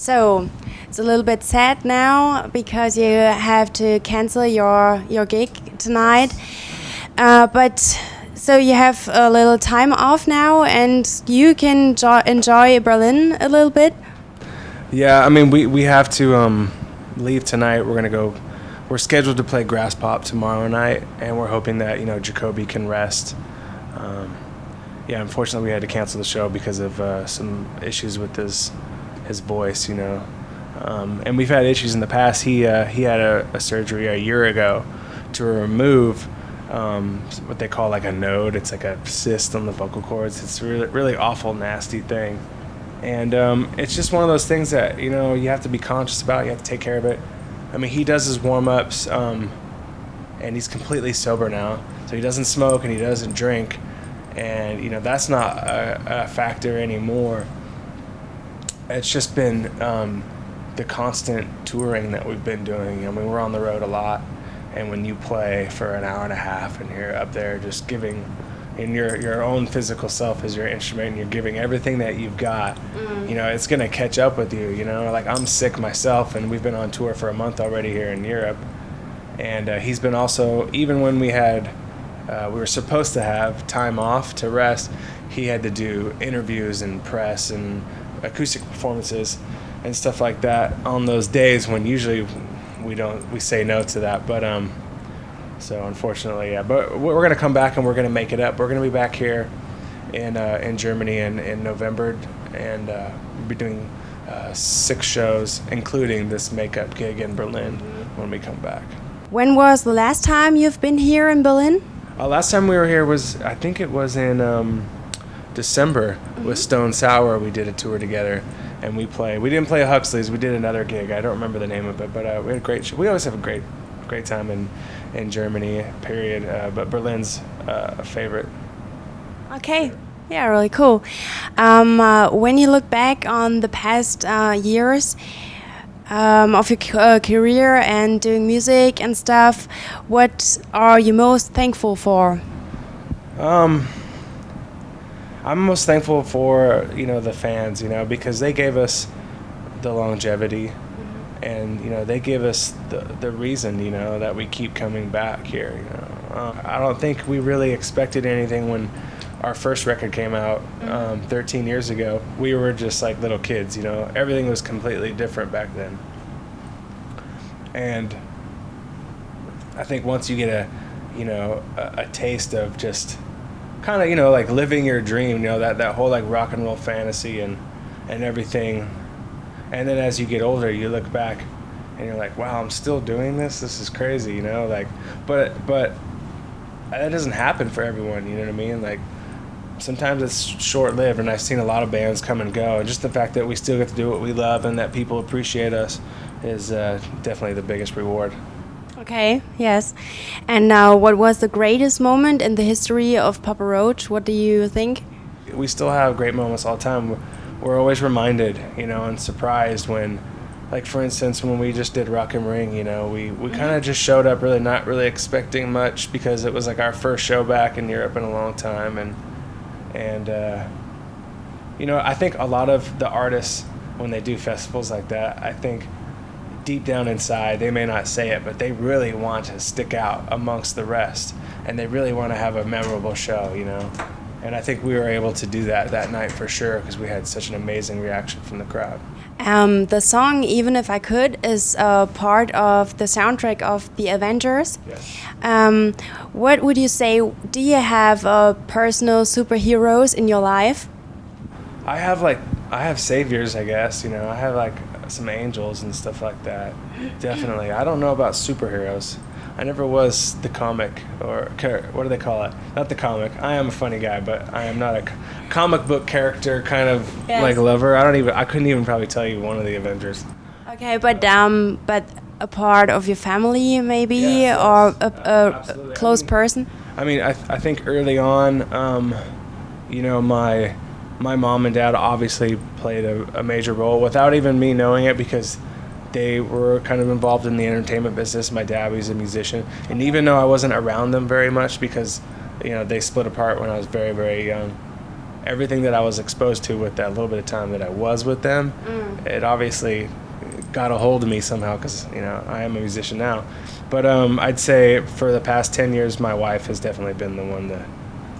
So it's a little bit sad now because you have to cancel your gig tonight. But so you have a little time off now, and you can enjoy Berlin a little bit. Yeah, I mean, we have to leave tonight. We're gonna go. We're scheduled to play Grass Pop tomorrow night, and we're hoping that Jacoby can rest. Yeah, unfortunately, we had to cancel the show because of some issues with his voice. And we've had issues in the past. He had a surgery a year ago to remove what they call like a node. It's like a cyst on the vocal cords. It's a really, really awful, nasty thing. And it's just one of those things that, you have to be conscious about. You have to take care of it. I mean, he does his warm-ups, and he's completely sober now. So he doesn't smoke and he doesn't drink. And, that's not a factor anymore. It's just been the constant touring that we've been doing. I mean, we're on the road a lot. And when you play for an hour and a half and you're up there just giving, and your own physical self is your instrument, and you're giving everything that you've got, it's going to catch up with you, Like, I'm sick myself, and we've been on tour for a month already here in Europe. And he's been also, even when we were supposed to have time off to rest, he had to do interviews and press and acoustic performances and stuff like that on those days when usually we say no to that. But so unfortunately, yeah. But we're gonna come back and we're gonna make it up. We're gonna be back here in Germany in November, and we'll be doing 6 shows, including this makeup gig in Berlin when we come back. When was the last time you've been here in Berlin? Last time we were here I think it was in December with Stone Sour. We did a tour together, and we didn't play Huxley's. We did another gig. I don't remember the name of it, but we had a great show. We always have a great time in Germany, period. But Berlin's a favorite. Okay. Yeah, really cool. When you look back on the past years of your career and doing music and stuff, what are you most thankful for? I'm most thankful for the fans, because they gave us the longevity, and they give us the reason that we keep coming back here. I don't think we really expected anything when our first record came out 13 years ago. We were just like little kids, everything was completely different back then. And I think once you get a taste of just kind of, like living your dream, that whole like rock and roll fantasy and everything. And then as you get older, you look back and you're like, wow, I'm still doing this. This is crazy, like, but that doesn't happen for everyone. You know what I mean? Like, sometimes it's short-lived, and I've seen a lot of bands come and go, and just the fact that we still get to do what we love and that people appreciate us is definitely the biggest reward. Okay, yes. And what was the greatest moment in the history of Papa Roach? What do you think? We still have great moments all the time. We're always reminded, and surprised when, like, for instance, when we just did Rock and Ring, we kind of just showed up really not really expecting much, because it was like our first show back in Europe in a long time. And I think a lot of the artists, when they do festivals like that, I think deep down inside, they may not say it, but they really want to stick out amongst the rest, and they really want to have a memorable show, And I think we were able to do that night for sure, because we had such an amazing reaction from the crowd. The song "Even If I Could" is part of the soundtrack of The Avengers. Yes. What would you say? Do you have personal superheroes in your life? I have saviors, I guess. I have like some angels and stuff like that. Definitely. I don't know about superheroes. I never was the comic, or what do they call it? Not the comic. I am a funny guy, but I am not a comic book character kind of like lover. I couldn't even probably tell you one of the Avengers. Okay, but a part of your family maybe, yes, or a close person? I mean, I think early on, my mom and dad obviously played a major role without even me knowing it, because they were kind of involved in the entertainment business. My dad was a musician, and even though I wasn't around them very much, because they split apart when I was very, very young, everything that I was exposed to with that little bit of time that I was with them, it obviously got a hold of me somehow because, you know, I am a musician now. But I'd say for the past 10 years, my wife has definitely been the one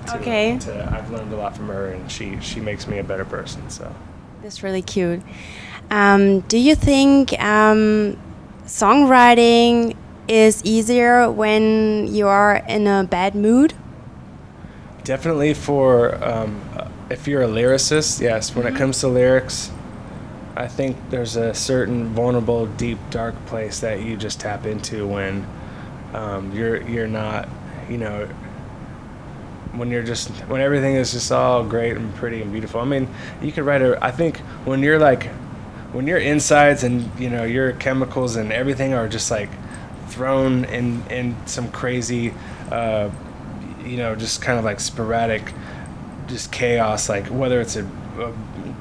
I've learned a lot from her, and she makes me a better person. So That's really cute. Do you think songwriting is easier when you are in a bad mood? definitely for if you're a lyricist, yes. When it comes to lyrics, I think there's a certain vulnerable, deep, dark place that you just tap into when you're not, you know, when everything is just all great and pretty and beautiful. I mean, you could write I think when your insides and, you know, your chemicals and everything are just like thrown in some crazy, you know, just kind of like sporadic, just chaos, like whether it's a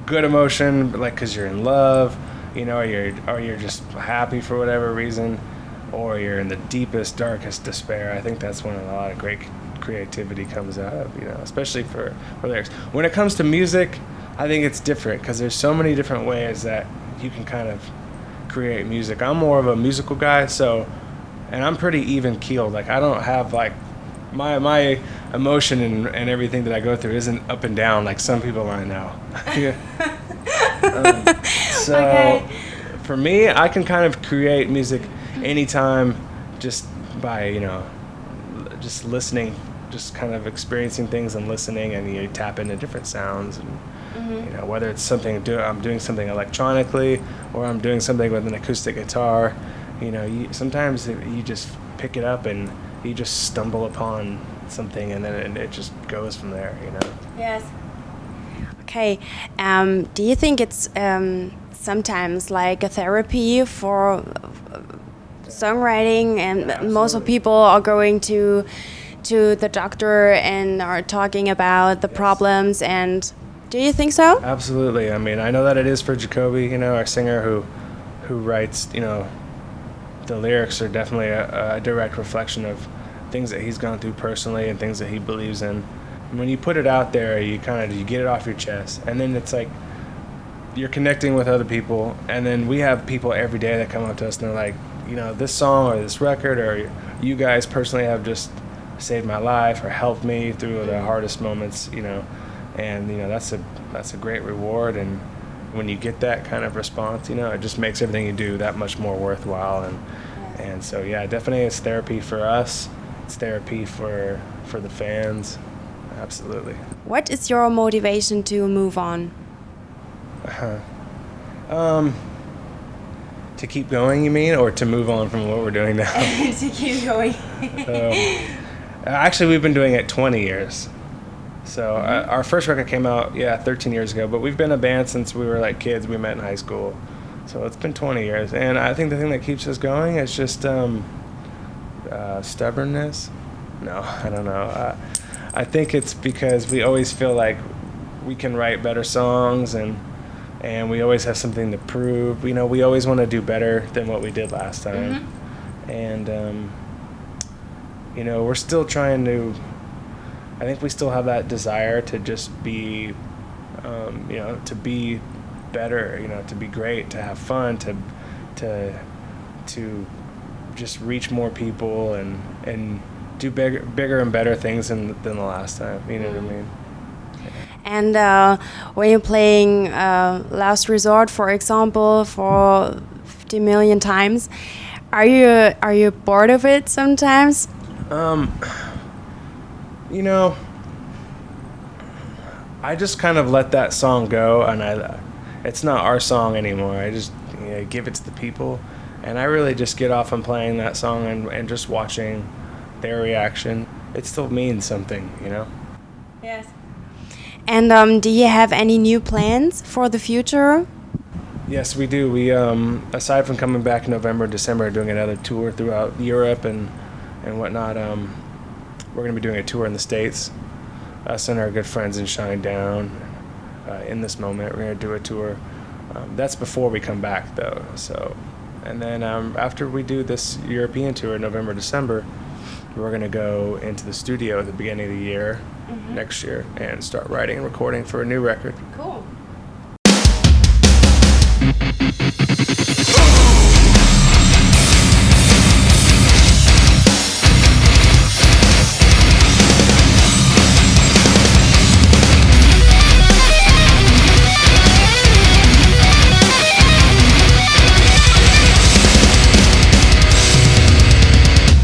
good emotion, like because you're in love, you know, or you're just happy for whatever reason, or you're in the deepest, darkest despair. I think that's when a lot of great creativity comes out of, you know, especially for lyrics. When it comes to music, I think it's different because there's so many different ways that you can kind of create music. I'm more of a musical guy, and I'm pretty even keeled. Like I don't have like my emotion and everything that I go through isn't up and down like some people I know. So Okay. for me, I can kind of create music anytime just by, you know, just listening, just kind of experiencing things and listening, and you tap into different sounds, and you know, whether it's something I'm doing something electronically or I'm doing something with an acoustic guitar, you know, sometimes you just pick it up and you just stumble upon something, and then it just goes from there, you know. Yes. Okay. Do you think it's sometimes like a therapy for songwriting, and Yeah, most of absolutely. people are going to the doctor and are talking about the problems, and do you think so? Absolutely. I mean, I know that it is for Jacoby, you know, our singer who writes, you know, the lyrics are definitely a direct reflection of things that he's gone through personally and things that he believes in. And when you put it out there, you get it off your chest, and then it's like you're connecting with other people, and then we have people every day that come up to us and they're like, you know, this song or this record or you guys personally have just saved my life or helped me through the hardest moments, you know, and you know that's a great reward. And when you get that kind of response, you know, it just makes everything you do that much more worthwhile. And so yeah, definitely it's therapy for us. It's therapy for the fans. Absolutely. What is your motivation to move on? To keep going, you mean, or to move on from what we're doing now? To keep going. Actually, we've been doing it 20 years. So our first record came out, 13 years ago. But we've been a band since we were like kids. We met in high school. So it's been 20 years. And I think the thing that keeps us going is just stubbornness. No, I don't know. I think it's because we always feel like we can write better songs, and we always have something to prove. You know, we always want to do better than what we did last time. And, you know, we're still trying to, I think we still have that desire to just be, you know, to be better, you know, to be great, to have fun, to just reach more people and do bigger and better things than the last time. You know what I mean? And when you're playing Last Resort, for example, for 50 million times, are you bored of it sometimes? You know, I just kind of let that song go, and it's not our song anymore. I just, you know, give it to the people, and I really just get off on playing that song and just watching their reaction. It still means something, you know? Yes. And do you have any new plans for the future? Yes, we do. We, aside from coming back in November, December, doing another tour throughout Europe and whatnot, we're going to be doing a tour in the States. Us and our good friends in Shinedown. In this moment, we're going to do a tour. That's before we come back, though. So, and then after we do this European tour in November, December, we're going to go into the studio at the beginning of the year next year and start writing and recording for a new record. Cool.